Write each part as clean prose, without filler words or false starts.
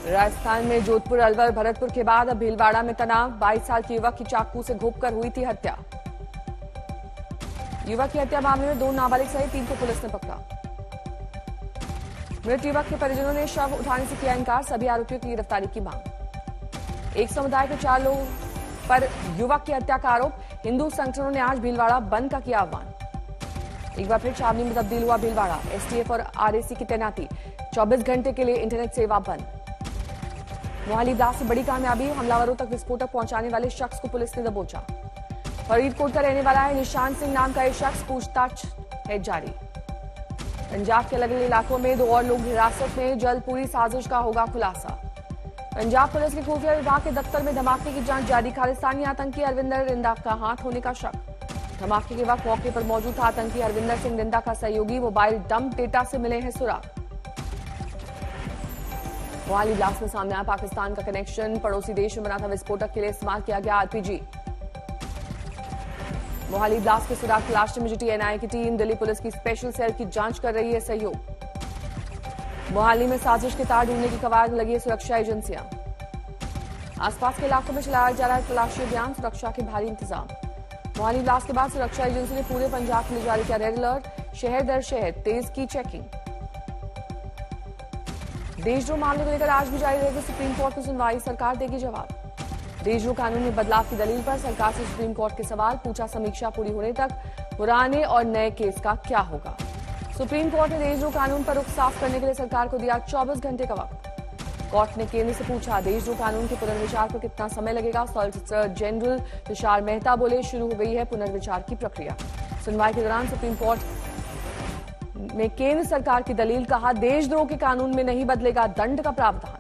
राजस्थान में जोधपुर, अलवर, भरतपुर के बाद अब भीलवाड़ा में तनाव। 22 साल के युवक की चाकू से घोंपकर हुई थी हत्या। युवक की हत्या मामले में 2 नाबालिग सहित 3 को पुलिस ने पकड़ा। मृत युवक के परिजनों ने शव उठाने से किया इनकार। सभी आरोपियों की गिरफ्तारी की मांग। एक समुदाय के 4 लोगों पर युवक की हत्या का आरोप। हिंदू संगठनों ने आज भीलवाड़ा बंद का किया आह्वान। एक बार फिर छावनी में तब्दील हुआ भीलवाड़ा। एसटीएफ और आरएसी की तैनाती। 24 घंटे के लिए इंटरनेट सेवा बंद। मोहाली ब्लास्ट से बड़ी कामयाबी। हमलावरों तक विस्फोटक पहुंचाने वाले शख्स को पुलिस ने दबोचा। फरीदकोट का रहने वाला है निशान सिंह नाम का यह शख्स। पूछताछ है जारी। पंजाब के अलग अलग इलाकों में 2 और लोग हिरासत में। जल्द पूरी साजिश का होगा खुलासा। पंजाब पुलिस के खुफिया विभाग के दफ्तर में धमाके की जांच जारी। खालिस्तानी आतंकी हरविंदर रिंदा का हाथ होने का शक। धमाके के वक्त मौके पर मौजूद था आतंकी हरविंदर सिंह रिंदा का सहयोगी। मोबाइल डंप डेटा से मिले हैं सुराग। मोहाली ब्लास्ट में सामने आया पाकिस्तान का कनेक्शन। पड़ोसी देश में बना था विस्फोटक के लिए इस्तेमाल किया गया आरपीजी। मोहाली ब्लास्ट के सुराग तलाशने में जुटी एनआईए की टीम। दिल्ली पुलिस की स्पेशल सेल की जांच कर रही है सहयोग। मोहाली में साजिश के तार ढूंढने की कवायद लगी है सुरक्षा एजेंसियां। आसपास के इलाकों में चलाया जा रहा है तलाशी अभियान। सुरक्षा के भारी इंतजाम। मोहाली ब्लास्ट के बाद सुरक्षा एजेंसी ने पूरे पंजाब के लिए जारी किया रेड अलर्ट। शहर दर शहर तेज की चेकिंग। देशद्रोह मामले को लेकर आज भी जारी रहेगी सुप्रीम कोर्ट में सुनवाई। सरकार देगी जवाब। देशद्रोह कानून में बदलाव की दलील पर सरकार से सुप्रीम कोर्ट के सवाल। पूछा समीक्षा पूरी होने तक पुराने और नए केस का क्या होगा। सुप्रीम कोर्ट ने देशद्रोह कानून पर रुख साफ करने के लिए सरकार को दिया 24 घंटे का वक्त। कोर्ट ने केंद्र से पूछा देशद्रोह कानून के पुनर्विचार पर कितना समय लगेगा। सॉलिसिटर जनरल तुषार मेहता बोले शुरू हो गई है पुनर्विचार की प्रक्रिया। सुनवाई के दौरान सुप्रीम कोर्ट में केंद्र सरकार की दलील। कहा देशद्रोह के कानून में नहीं बदलेगा दंड का प्रावधान।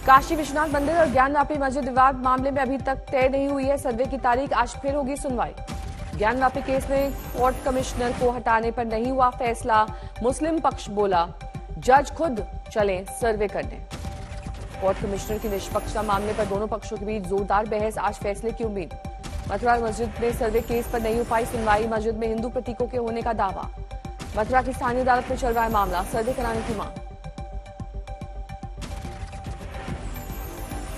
काशी विश्वनाथ मंदिर और ज्ञानवापी मस्जिद विवाद मामले में अभी तक तय नहीं हुई है सर्वे की तारीख। आज फिर होगी सुनवाई। ज्ञानवापी केस में कोर्ट कमिश्नर को हटाने पर नहीं हुआ फैसला। मुस्लिम पक्ष बोला जज खुद चले सर्वे करने। कोर्ट कमिश्नर की निष्पक्षता मामले पर दोनों पक्षों के बीच जोरदार बहस। आज फैसले की उम्मीद। मथुरा मस्जिद में सर्वे केस पर नहीं हो पाई सुनवाई। मस्जिद में हिंदू प्रतीकों के होने का दावा। मथुरा की स्थानीय अदालत में चल रहा है मामला। सर्वे कराने की मांग।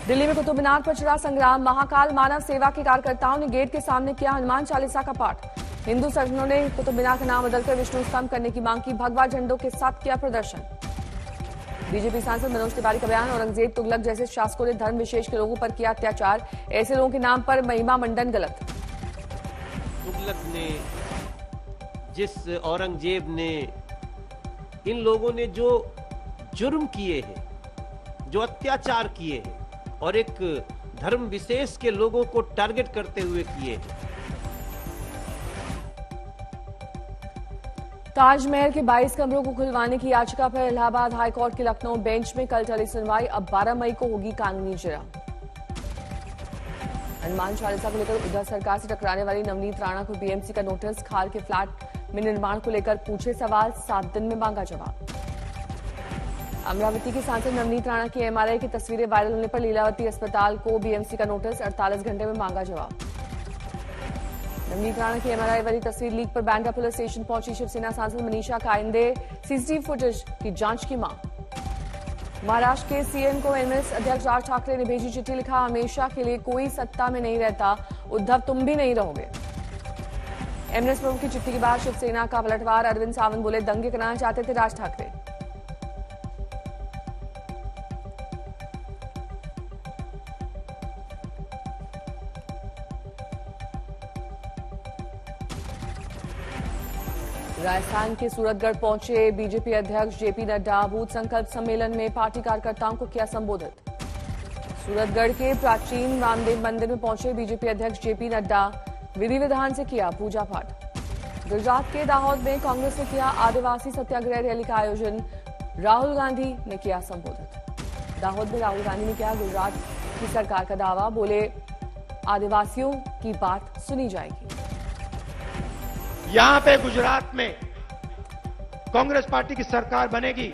दिल्ली में कुतुब मीनार पर चला संग्राम। महाकाल मानव सेवा के कार्यकर्ताओं ने गेट के सामने किया हनुमान चालीसा का पाठ। हिंदू संगठनों ने कुतुब मीनार का नाम बदलकर विष्णु स्तंभ करने की मांग की। भगवा झंडों के साथ किया प्रदर्शन। बीजेपी सांसद मनोज तिवारी का बयान। औरंगजेब तुगलक जैसे शासकों ने धर्म विशेष के लोगों पर किया अत्याचार। ऐसे लोगों के नाम पर महिमा मंडन गलत। तुगलक ने, जिस औरंगजेब ने, इन लोगों ने जो जुर्म किए हैं, जो अत्याचार किए हैं और एक धर्म विशेष के लोगों को टारगेट करते हुए किए हैं। ताजमहल के 22 कमरों को खुलवाने की याचिका पर इलाहाबाद हाईकोर्ट के लखनऊ बेंच में कल चली सुनवाई। अब 12 मई को होगी कानूनी जिरह। हनुमान चालीसा को लेकर उद्धव सरकार से टकराने वाली नवनीत राणा को बीएमसी का नोटिस। खाल के फ्लैट में निर्माण को लेकर पूछे सवाल। 7 दिन में मांगा जवाब। अमरावती की सांसद नवनीत राणा की एमआरआई की तस्वीरें वायरल होने पर लीलावती अस्पताल को बीएमसी का नोटिस। 48 घंटे में मांगा जवाब। नवनीत राणा की एमआरआई वाली तस्वीर लीक पर बांद्रा पुलिस स्टेशन पहुंची शिवसेना सांसद मनीषा कायंदे। सीसीटीवी फुटेज की जांच की मांग। महाराष्ट्र के सीएम को एमएस अध्यक्ष राज ठाकरे ने भेजी चिट्ठी। लिखा हमेशा के लिए कोई सत्ता में नहीं रहता। उद्धव तुम भी नहीं रहोगे। एमएस प्रमुख की चिट्ठी के बाद शिवसेना का पलटवार। अरविंद सावंत बोले दंगे कराना चाहते थे राज ठाकरे। राजस्थान के सूरतगढ़ पहुंचे बीजेपी अध्यक्ष जेपी नड्डा। बूथ संकल्प सम्मेलन में पार्टी कार्यकर्ताओं को किया संबोधित। सूरतगढ़ के प्राचीन रामदेव मंदिर में पहुंचे बीजेपी अध्यक्ष जेपी नड्डा। विधि विधान से किया पूजा पाठ। गुजरात के दाहोद में कांग्रेस ने किया आदिवासी सत्याग्रह रैली का आयोजन। राहुल गांधी ने किया संबोधित। दाहोद में राहुल गांधी ने किया गुजरात की सरकार का दावा। बोले आदिवासियों की बात सुनी जाएगी। यहां पे गुजरात में कांग्रेस पार्टी की सरकार बनेगी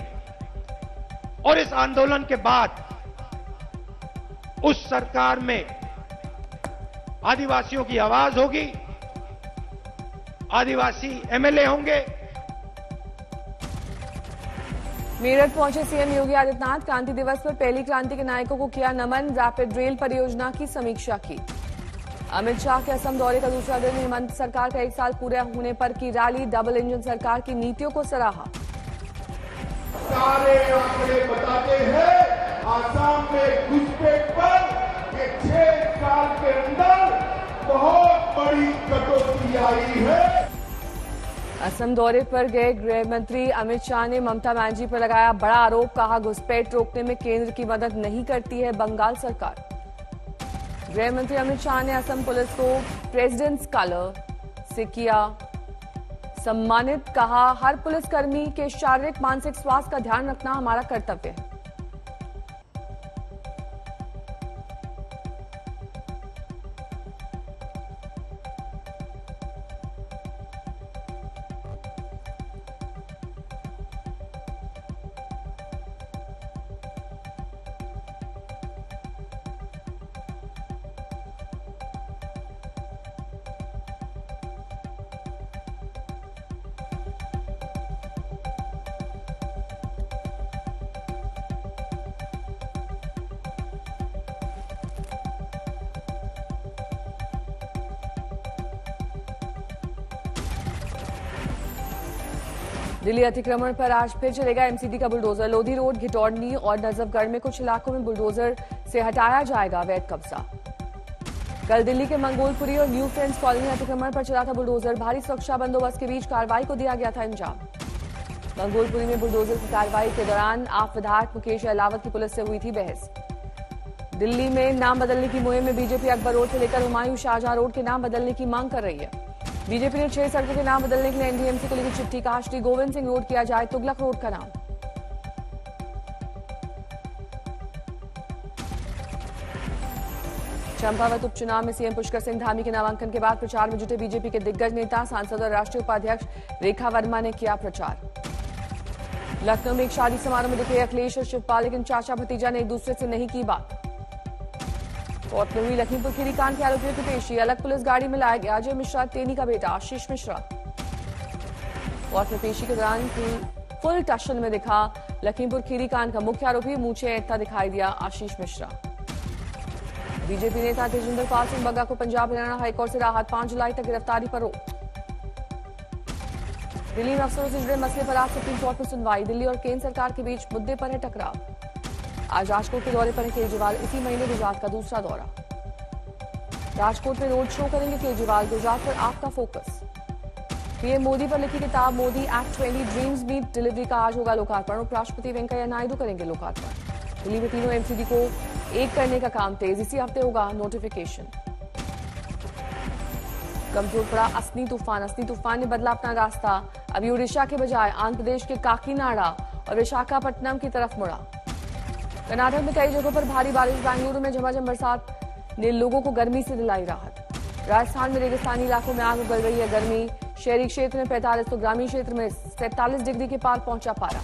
और इस आंदोलन के बाद उस सरकार में आदिवासियों की आवाज होगी। आदिवासी एमएलए होंगे। मेरठ पहुंचे सीएम योगी आदित्यनाथ। क्रांति दिवस पर पहली क्रांति के नायकों को किया नमन। रैपिड रेल परियोजना की समीक्षा की। अमित शाह के असम दौरे का दूसरा दिन। हेमंत सरकार का 1 साल पूरा होने पर की रैली। डबल इंजन सरकार की नीतियों को सराहा। सारे आंकड़े बताते हैं आसाम में घुसपैठ पर 6 साल के अंदर बहुत बड़ी कटौती आई है। असम दौरे पर गए गृह मंत्री अमित शाह ने ममता बनर्जी पर लगाया बड़ा आरोप। कहा, घुसपैठ रोकने में केंद्र की मदद नहीं करती है बंगाल सरकार। गृह मंत्री अमित शाह ने असम पुलिस को प्रेसिडेंट्स कलर से किया सम्मानित। कहा, हर पुलिसकर्मी के शारीरिक मानसिक स्वास्थ्य का ध्यान रखना हमारा कर्तव्य है। दिल्ली अतिक्रमण पर आज फिर चलेगा एमसीडी का बुलडोजर। लोधी रोड, घिटौडनी और नजफगढ़ में कुछ इलाकों में बुलडोजर से हटाया जाएगा अवैध कब्जा। कल दिल्ली के मंगोलपुरी और न्यू फ्रेंड्स कॉलोनी अतिक्रमण पर चला था बुलडोजर। भारी सुरक्षा बंदोबस्त के बीच कार्रवाई को दिया गया था अंजाम। मंगोलपुरी में बुलडोजर की कार्रवाई के दौरान आप विधायक मुकेश अहलावत की पुलिस से हुई थी बहस। दिल्ली में नाम बदलने की मुहिम में बीजेपी अकबर रोड से लेकर हुमायूं शाहजहां रोड के नाम बदलने की मांग कर रही है। बीजेपी ने 6 सड़कों के नाम बदलने के लिए एनडीएमसी को लिखी चिट्ठी। कहा, श्री गोविंद सिंह रोड किया जाए तुगलक रोड का नाम। चंपावत उपचुनाव में सीएम पुष्कर सिंह धामी के नामांकन के बाद प्रचार में जुटे बीजेपी के दिग्गज नेता, सांसद और राष्ट्रीय उपाध्यक्ष रेखा वर्मा ने किया प्रचार। लखनऊ में एक शादी समारोह में दिखे अखिलेश और शिवपाल, लेकिन चाचा भतीजा ने एक दूसरे से नहीं की बात। कोर्ट में हुई लखीमपुर खीरी कांड के आरोपियों की पेशी। अलग पुलिस गाड़ी में लाया गया अजय मिश्रा तेनी का बेटा आशीष मिश्रा। कोर्ट में पेशी के दौरान फुल टशन में दिखा लखीमपुर खीरी कांड का मुख्य आरोपी। मूंछें ऐंठता दिखाई दिया आशीष मिश्रा। बीजेपी नेता तेजिंदर पाल सिंह बग्गा को पंजाब हरियाणा हाईकोर्ट से राहत। 5 जुलाई तक गिरफ्तारी पर रोक। दिल्ली में अफसरों से जुड़े मसले पर आज सुप्रीम कोर्ट में सुनवाई। दिल्ली और केंद्र सरकार के बीच मुद्दे पर है टकराव। आज राजकोट के दौरे पर है केजरीवाल। इसी महीने गुजरात का दूसरा दौरा। राजकोट में रोड शो करेंगे केजरीवाल। गुजरात पर आपका फोकस। पीएम मोदी पर लिखी किताब Modi at 20 dreams meet delivery का आज होगा लोकार्पण। उपराष्ट्रपति वेंकैया नायडू करेंगे लोकार्पण। दिल्ली में तीनों एमसीडी को एक करने का काम तेज। इसी हफ्ते होगा नोटिफिकेशन। कमजोर पड़ा असनी तूफान। असनी तूफान ने बदला अपना रास्ता। अभी उड़ीसा के बजाय आंध्र प्रदेश के काकीनाडा और विशाखापट्टनम की तरफ मुड़ा। कर्नाटक में कई जगहों पर भारी बारिश। बेंगलुरु में झमाझम बरसात ने लोगों को गर्मी से दिलाई राहत। राजस्थान में रेगिस्तानी इलाकों में आग उगल रही है गर्मी। शहरी क्षेत्र में 45 तो ग्रामीण क्षेत्र में 47 डिग्री के पार पहुंचा पारा।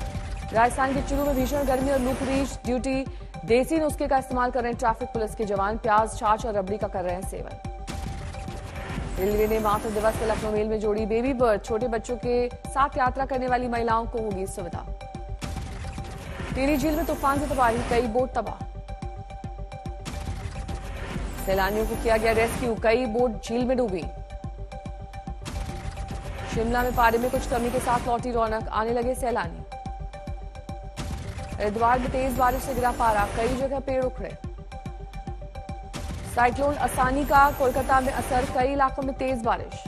राजस्थान के चुरू में भीषण गर्मी और लू की बीच ड्यूटी। देसी नुस्खे का इस्तेमाल कर रहे हैं ट्रैफिक पुलिस के जवान। प्याज, छाछ और रबड़ी का कर रहे हैं सेवन। रेलवे ने मातृ दिवस पर लखनऊ मेल में जोड़ी बेबी बर्थ। छोटे बच्चों के साथ यात्रा करने वाली महिलाओं को होगी सुविधा। टिहरी झील में तूफान से तबाही, कई बोट तबाह। सैलानियों को किया गया रेस्क्यू, कई बोट झील में डूबी। शिमला में पारे में कुछ कमी के साथ लौटी रौनक, आने लगे सैलानी। हरिद्वार में तेज बारिश से गिरा पारा, कई जगह पेड़ उखड़े। साइक्लोन असानी का कोलकाता में असर, कई इलाकों में तेज बारिश।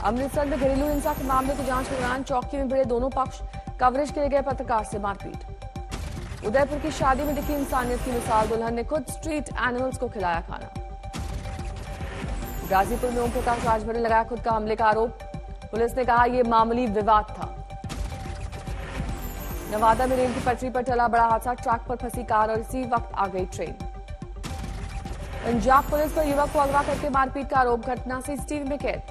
अमृतसर में घरेलू हिंसा के मामले की जांच के दौरान चौकी में भिड़े दोनों पक्ष। कवरेज के लिए गए पत्रकार से मारपीट। उदयपुर की शादी में दिखी इंसानियत की मिसाल। दुल्हन ने खुद स्ट्रीट एनिमल्स को खिलाया खाना। गाजीपुर में ओम प्रकाश राजभर ने लगाया खुद का हमले का आरोप। पुलिस ने कहा यह मामूली विवाद था। नवादा में रेल की पटरी पर टला बड़ा हादसा। ट्रैक पर फंसी कार और इसी वक्त आ गई ट्रेन। पंजाब पुलिस पर युवक को अगवा करके मारपीट का आरोप। घटना सीसीटीवी में कैद।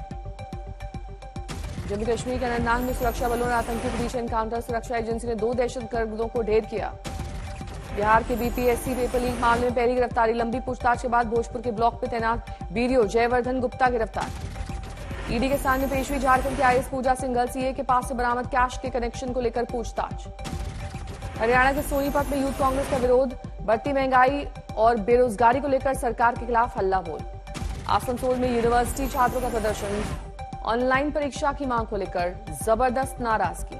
जम्मू कश्मीर के अनंतनाग में सुरक्षा बलों और आतंकियों के बीच एनकाउंटर। सुरक्षा एजेंसी ने 2 दहशतगर्दों को ढेर किया। बिहार के बीपीएससी पेपर लीक मामले में पहली गिरफ्तारी। लंबी पूछताछ के बाद भोजपुर के ब्लॉक में तैनात बीडीओ जयवर्धन गुप्ता गिरफ्तार। ईडी के सामने पेश हुई झारखंड की आईएएस पूजा सिंघल। सीए के पास से बरामद कैश के कनेक्शन को लेकर पूछताछ। हरियाणा के सोनीपत में यूथ कांग्रेस का विरोध। बढ़ती महंगाई और बेरोजगारी को लेकर सरकार के खिलाफ हल्ला बोल। आसनसोल में यूनिवर्सिटी छात्रों का प्रदर्शन। ऑनलाइन परीक्षा की मांग को लेकर जबरदस्त नाराजगी।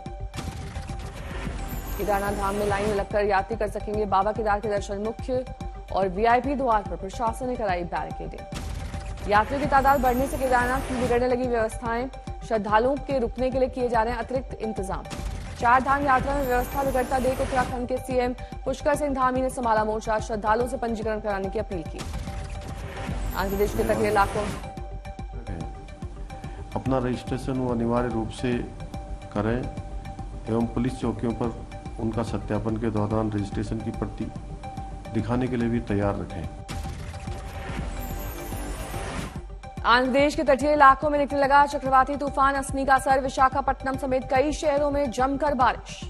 केदारनाथ धाम में लाइन में लगकर यात्री कर सकेंगे बाबा केदार के दर्शन। मुख्य और वीआईपी द्वार पर प्रशासन ने कराई बैरिकेडिंग। यात्रियों की तादाद बढ़ने से केदारनाथ में बिगड़ने लगी व्यवस्थाएं। श्रद्धालुओं के रुकने के लिए किए जा रहे हैं अतिरिक्त इंतजाम। चार धाम यात्रा में व्यवस्था बिगड़ता देख उत्तराखंड के सीएम पुष्कर सिंह धामी ने संभाला मोर्चा। श्रद्धालुओं से पंजीकरण कराने की अपील की। आंध्र प्रदेश के तटीय इलाकों अपना रजिस्ट्रेशन वो अनिवार्य रूप से करें एवं पुलिस चौकियों पर उनका सत्यापन के दौरान रजिस्ट्रेशन की प्रति दिखाने के लिए भी तैयार रखें। आंध्र प्रदेश के तटीय इलाकों में निकलने लगा चक्रवाती तूफान असनी का असर। विशाखापट्टनम समेत कई शहरों में जमकर बारिश।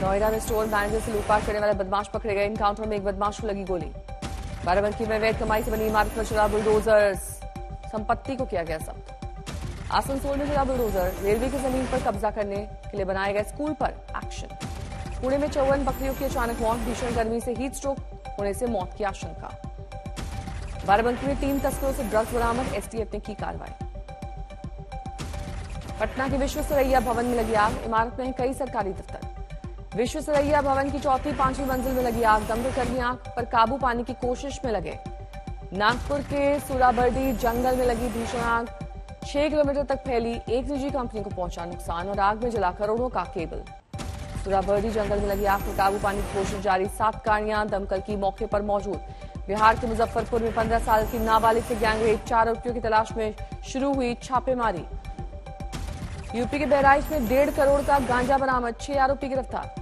नोएडा में स्टोर मैनेजर से लूटपाट करने वाले बदमाश पकड़े गए। एनकाउंटर में एक बदमाश को लगी गोली। बाराबंकी में अवैध कमाई से बनी इमारत पर चला बुलडोजर। संपत्ति को किया गया जब्त। आसनसोल में चला बुलडोजर। रेलवे की जमीन पर कब्जा करने के लिए बनाए गए स्कूल पर एक्शन। पुणे में 54 बकरियों की अचानक मौत। भीषण गर्मी से हीट स्ट्रोक होने से मौत की आशंका। बाराबंकी में 3 तस्करों से ड्रग्स बरामद। एसटीएफ ने की कार्रवाई। पटना के विश्व सरैया भवन में लगी आग। इमारत में हैं कई सरकारी दफ्तर। विश्व सरैया भवन की 4वीं 5वीं मंजिल में लगी आग। दमकलकर्मी आग पर काबू पाने की कोशिश में लगे। नागपुर के सुराबर्डी जंगल में लगी भीषण आग। 6 किलोमीटर तक फैली। एक निजी कंपनी को पहुंचा नुकसान और आग में जला करोड़ों का केबल। सुराबर्डी जंगल में लगी आग पर काबू पाने की कोशिश जारी। 7 गाड़ियां दमकल की मौके पर मौजूद। बिहार के मुजफ्फरपुर में 15 साल की नाबालिग से गैंगरेप। 4 आरोपियों की तलाश में शुरू हुई छापेमारी। यूपी के बहराइच में 1.5 करोड़ का गांजा बरामद। 6 आरोपी गिरफ्तार।